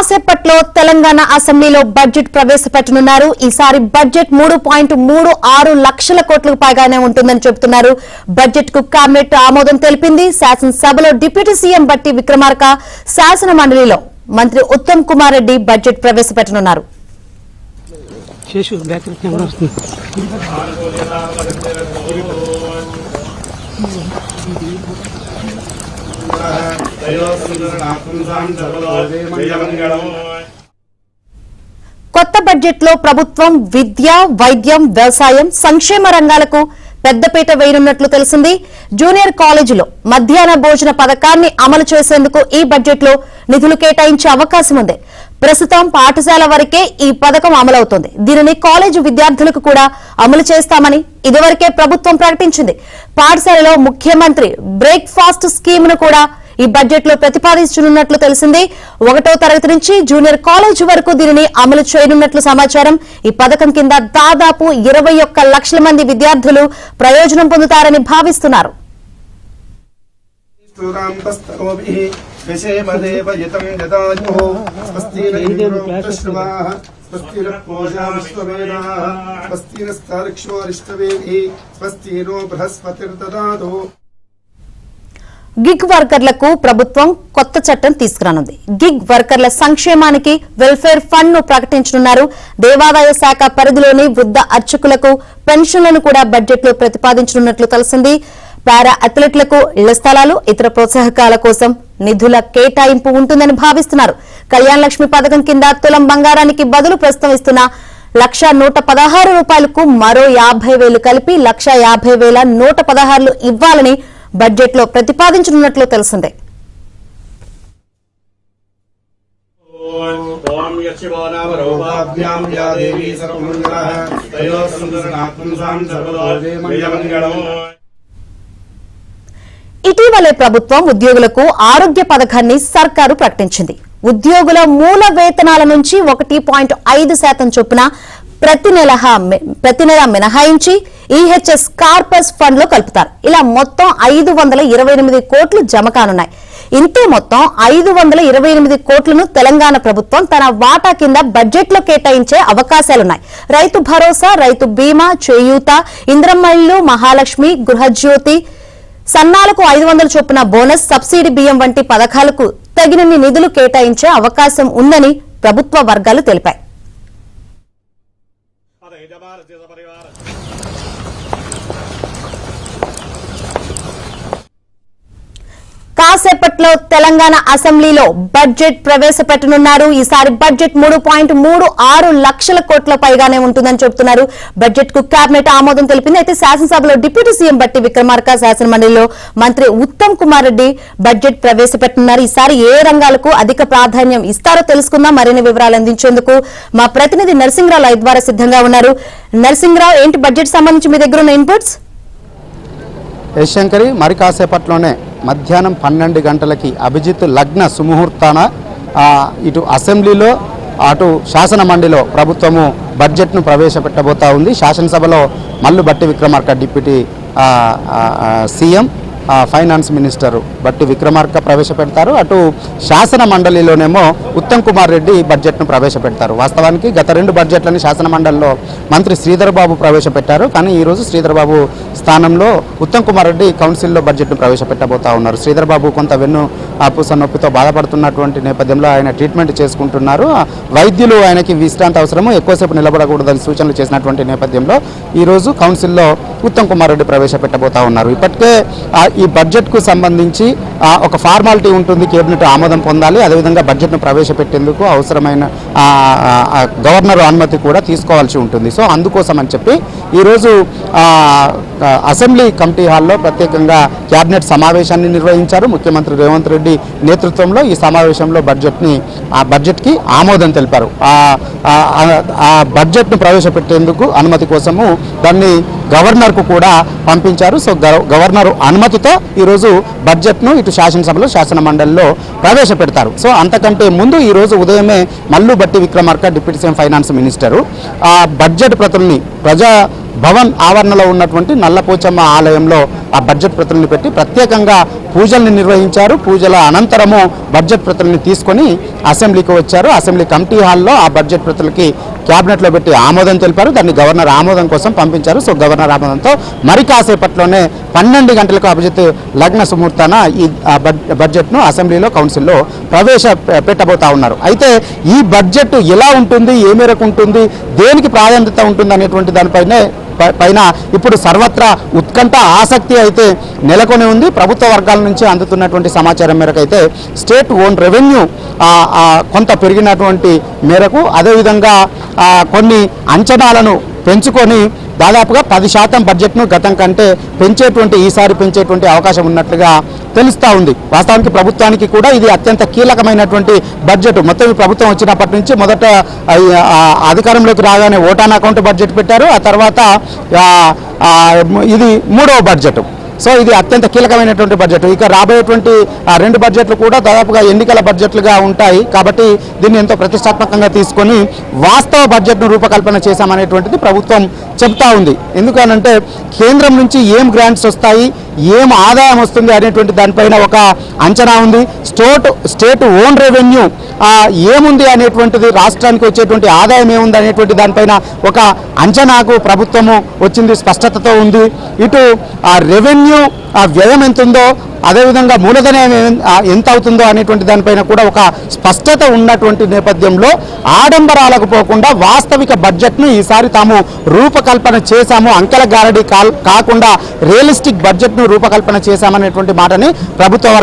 కాసేపట్లో తెలంగాణ అసెంబ్లీలో బడ్జెట్ ప్రవేశపెట్టనున్నారు. ఈసారి బడ్జెట్ 3.36 లక్షల కోట్లకు పైగానే ఉంటుందని చెబుతున్నారు. బడ్జెట్ కు కేబినెట్ ఆమోదం తెలిపింది. శాసనసభలో డిప్యూటీ సీఎం బట్టి విక్రమార్క, శాసన మండలిలో మంత్రి ఉత్తమ్ కుమార్ రెడ్డి బడ్జెట్ ప్రవేశపెట్టనున్నారు. కొత్త బడ్జెట్ లో ప్రభుత్వం విద్య, వైద్యం, వ్యవసాయం, సంక్షేమ రంగాలకు పెద్దపీట వేయనున్నట్లు తెలిసింది. జూనియర్ కాలేజీలో మధ్యాహ్న భోజన పథకాన్ని అమలు చేసేందుకు ఈ బడ్జెట్ లో నిధులు కేటాయించే అవకాశం ఉంది. ప్రస్తుతం పాఠశాల వరకే ఈ పథకం అమలవుతోంది. దీనిని కాలేజీ విద్యార్థులకు కూడా అమలు చేస్తామని ఇదివరకే ప్రభుత్వం ప్రకటించింది. పాఠశాలలో ముఖ్యమంత్రి బ్రేక్ఫాస్ట్ స్కీమ్ ను కూడా ఈ బడ్జెట్ లో ప్రతిపాదించనున్నట్లు తెలిసింది. 1వ తరగతి నుంచి జూనియర్ కాలేజ్ వరకు దీనిని అమలు చేయనున్నట్లు సమాచారం. ఈ పథకం కింద దాదాపు 21 లక్షల మంది విద్యార్థులు ప్రయోజనం పొందుతారని భావిస్తున్నారు. గిగ్ వర్కర్లకు ప్రభుత్వం కొత్త చట్టం తీసుకురానుంది. గిగ్ వర్కర్ల సంక్షేమానికి వెల్ఫేర్ ఫండ్ ను ప్రకటించనున్నారు. దేవాదాయ శాఖ పరిధిలోని వృద్ధ అర్చకులకు పెన్షన్లను కూడా బడ్జెట్ లో ప్రతిపాదించనున్నట్లు తెలిసింది. పారా అథ్లెట్లకు ఇళ్ల స్థలాలు, ఇతర ప్రోత్సాహకాల కోసం నిధుల కేటాయింపు ఉంటుందని భావిస్తున్నారు. కళ్యాణ లక్ష్మి పథకం కింద తులం బంగారానికి బదులు ప్రస్తుతం ఇస్తున్న 1,116 రూపాయలకు మరో 50,000 కలిపి 1,50,116 ఇవ్వాలని బడ్జెట్ లో ప్రతిపాదించనున్నట్లు తెలిసిందే. ఇటీవలే ప్రభుత్వం ఉద్యోగులకు ఆరోగ్య పథకాన్ని సర్కారు ప్రకటించింది. ఉద్యోగుల మూల వేతనాల నుంచి 1.5% చొప్పున ప్రతి నెల మినహాయించి ఈహెచ్ఎస్ కార్పస్ ఫండ్ లో కలుపుతారు. ఇలా మొత్తం 528 కోట్లు జమ కానున్నాయి. ఇంతే మొత్తం 528 కోట్లను తెలంగాణ ప్రభుత్వం తన వాటా కింద బడ్జెట్ లో కేటాయించే అవకాశాలున్నాయి. రైతు భరోసా, రైతు బీమా, చేయూత, ఇంద్రమ్మ ఇళ్లు, మహాలక్ష్మి, గృహజ్యోతి, సన్నాలకు 500 చొప్పున బోనస్, సబ్సిడీ బియ్యం వంటి పథకాలకు తగినన్ని నిధులు కేటాయించే అవకాశం ఉందని ప్రభుత్వ వర్గాలు తెలిపాయి. కాసేపట్లో తెలంగాణ అసెంబ్లీలో బడ్జెట్ ప్రవేశపెట్టనున్నారు. ఈసారి బడ్జెట్ 3.36 లక్షల కోట్ల పైగానే ఉంటుందని చెబుతున్నారు. బడ్జెట్ కు కేబినెట్ ఆమోదం తెలిపింది. అయితే శాసనసభలో డిప్యూటీ సీఎం బట్టి విక్రమార్క, శాసన మండలిలో మంత్రి ఉత్తమ్ కుమార్ రెడ్డి బడ్జెట్ ప్రవేశపెట్టనున్నారు. ఈసారి ఏ రంగాలకు అధిక ప్రాధాన్యం ఇస్తారో తెలుసుకుందాం. మరిన్ని వివరాలు అందించేందుకు మా ప్రతినిధి నరసింహరావు లైవ్ ద్వారా సిద్ధంగా ఉన్నారు. నరసింహరావు, ఏంటి బడ్జెట్ సంబంధించి మీ దగ్గర ఉన్న ఇన్పుట్స్? యశంకరి, మరి కాసేపట్లోనే మధ్యాహ్నం 12 గంటలకి అభిజిత్ లగ్న సుముహూర్తాన ఇటు అసెంబ్లీలో అటు శాసన మండలిలో ప్రభుత్వము బడ్జెట్ను ప్రవేశపెట్టబోతా ఉంది. శాసనసభలో మల్లు బట్టి Vikramarka deputy CM, finance minister బట్టి విక్రమార్క ప్రవేశపెడతారు. అటు శాసన మండలిలోనేమో ఉత్తమ్ కుమార్ రెడ్డి బడ్జెట్ను ప్రవేశపెడతారు. వాస్తవానికి గత 2 బడ్జెట్లని శాసన మండలిలో మంత్రి శ్రీధర్ బాబు ప్రవేశపెట్టారు. కానీ ఈరోజు శ్రీధర్ బాబు స్థానంలో ఉత్తమ్ కుమార్ రెడ్డి కౌన్సిల్లో బడ్జెట్ను ప్రవేశపెట్టబోతా ఉన్నారు. శ్రీధర్ బాబు కొంత పూస నొప్పితో బాధపడుతున్నటువంటి నేపథ్యంలో ఆయన ట్రీట్మెంట్ చేసుకుంటున్నారు. వైద్యులు ఆయనకి విశ్రాంతి అవసరము, ఎక్కువసేపు నిలబడకూడదని సూచనలు చేసినటువంటి నేపథ్యంలో ఈరోజు కౌన్సిల్లో ఉత్తమ్ కుమార్ రెడ్డి ప్రవేశపెట్టబోతా ఉన్నారు. ఇప్పటికే ఈ బడ్జెట్కు సంబంధించి ఒక ఫార్మాలిటీ ఉంటుంది, కేబినెట్ ఆమోదం పొందాలి. అదేవిధంగా బడ్జెట్ను ప్రవేశపెట్టేందుకు అవసరమైన గవర్నర్ అనుమతి కూడా తీసుకోవాల్సి ఉంటుంది. సో అందుకోసం అని చెప్పి ఈరోజు అసెంబ్లీ కమిటీ హాల్లో ప్రత్యేకంగా కేబినెట్ సమావేశాన్ని నిర్వహించారు. ముఖ్యమంత్రి రేవంత్ రెడ్డి నేతృత్వంలో ఈ సమావేశంలో బడ్జెట్కి ఆమోదం తెలిపారు. ఆ బడ్జెట్ను ప్రవేశపెట్టేందుకు అనుమతి కోసము దాన్ని గవర్నర్కు కూడా పంపించారు. సో గవర్నర్ అనుమతితో ఈరోజు బడ్జెట్ను ఇటు శాసనసభలో శాసన మండలిలో ప్రవేశపెడతారు. సో అంతకంటే ముందు ఈరోజు ఉదయమే మల్లు బట్టి Vikramarka deputy CM finance minister ఆ బడ్జెట్ ప్రతుల్ని భవన్ ఆవరణలో ఉన్నటువంటి నల్లపోచమ్మ ఆలయంలో ఆ బడ్జెట్ ప్రతుల్ని పెట్టి ప్రత్యేకంగా పూజల్ని నిర్వహించారు. పూజల అనంతరము బడ్జెట్ ప్రతుల్ని తీసుకొని అసెంబ్లీకి వచ్చారు. అసెంబ్లీ కమిటీ హాల్లో ఆ బడ్జెట్ ప్రతులకి క్యాబినెట్లో పెట్టి ఆమోదం తెలిపారు. దాన్ని గవర్నర్ ఆమోదం కోసం పంపించారు. సో గవర్నర్ ఆమోదంతో మరి కాసేపట్లోనే 12 గంటలకు అభిజిత్ లగ్న సుముహూర్తాన ఈ బడ్జెట్ను అసెంబ్లీలో కౌన్సిల్లో పెట్టబోతా ఉన్నారు. అయితే ఈ బడ్జెట్ ఎలా ఉంటుంది, ఏ మేరకు ఉంటుంది, దేనికి ప్రాధాన్యత ఉంటుంది అనేటువంటి పైన ఇప్పుడు సర్వత్రా ఉత్కంఠ ఆసక్తి అయితే నెలకొని ఉంది. ప్రభుత్వ వర్గాల నుంచి అందుతున్నటువంటి సమాచారం మేరకు అయితే స్టేట్ ఓన్ రెవెన్యూ కొంత పెరిగినటువంటి మేరకు అదేవిధంగా కొన్ని అంచనాలను పెంచుకొని దాదాపుగా 10% బడ్జెట్ను గతం కంటే ఈసారి పెంచేటువంటి అవకాశం ఉన్నట్లుగా తెలుస్తూ ఉంది. వాస్తవానికి ప్రభుత్వానికి కూడా ఇది అత్యంత కీలకమైనటువంటి బడ్జెట్. మొత్తం ఈ ప్రభుత్వం వచ్చినప్పటి నుంచి మొదట అధికారంలోకి రాగానే ఓటాన్ అకౌంట్ బడ్జెట్ పెట్టారు. ఆ తర్వాత ఇది 3వ బడ్జెట్. సో ఇది అత్యంత కీలకమైనటువంటి బడ్జెట్. ఇక రాబోయేటువంటి 2 బడ్జెట్లు కూడా దాదాపుగా ఎన్నికల బడ్జెట్లుగా ఉంటాయి. కాబట్టి దీన్ని ఎంతో ప్రతిష్టాత్మకంగా తీసుకొని వాస్తవ బడ్జెట్ను రూపకల్పన చేశామనేటువంటిది ప్రభుత్వం చెప్తా ఉంది. ఎందుకనంటే కేంద్రం నుంచి ఏం గ్రాంట్స్ వస్తాయి, ఏం ఆదాయం వస్తుంది అనేటువంటి దానిపైన ఒక అంచనా ఉంది. స్టేట్ ఓన్ రెవెన్యూ ఏముంది అనేటువంటిది, రాష్ట్రానికి వచ్చేటువంటి ఆదాయం ఏముంది అనేటువంటి దానిపైన ఒక అంచనాకు ప్రభుత్వము వచ్చింది, స్పష్టతతో ఉంది. ఇటు రెవెన్యూ వ్యయం ఎంత ఉందో, అదేవిధంగా మూలధనం ఎంత అవుతుందో అనేటువంటి దానిపైన కూడా ఒక స్పష్టత ఉన్నటువంటి నేపథ్యంలో ఆడంబరాలకు పోకుండా వాస్తవిక బడ్జెట్ను ఈసారి తాము రూపకల్పన చేశాము, అంకెల గారడీ కాకుండా రియలిస్టిక్ బడ్జెట్ను రూపకల్పన చేశామనేటువంటి మాటని ప్రభుత్వ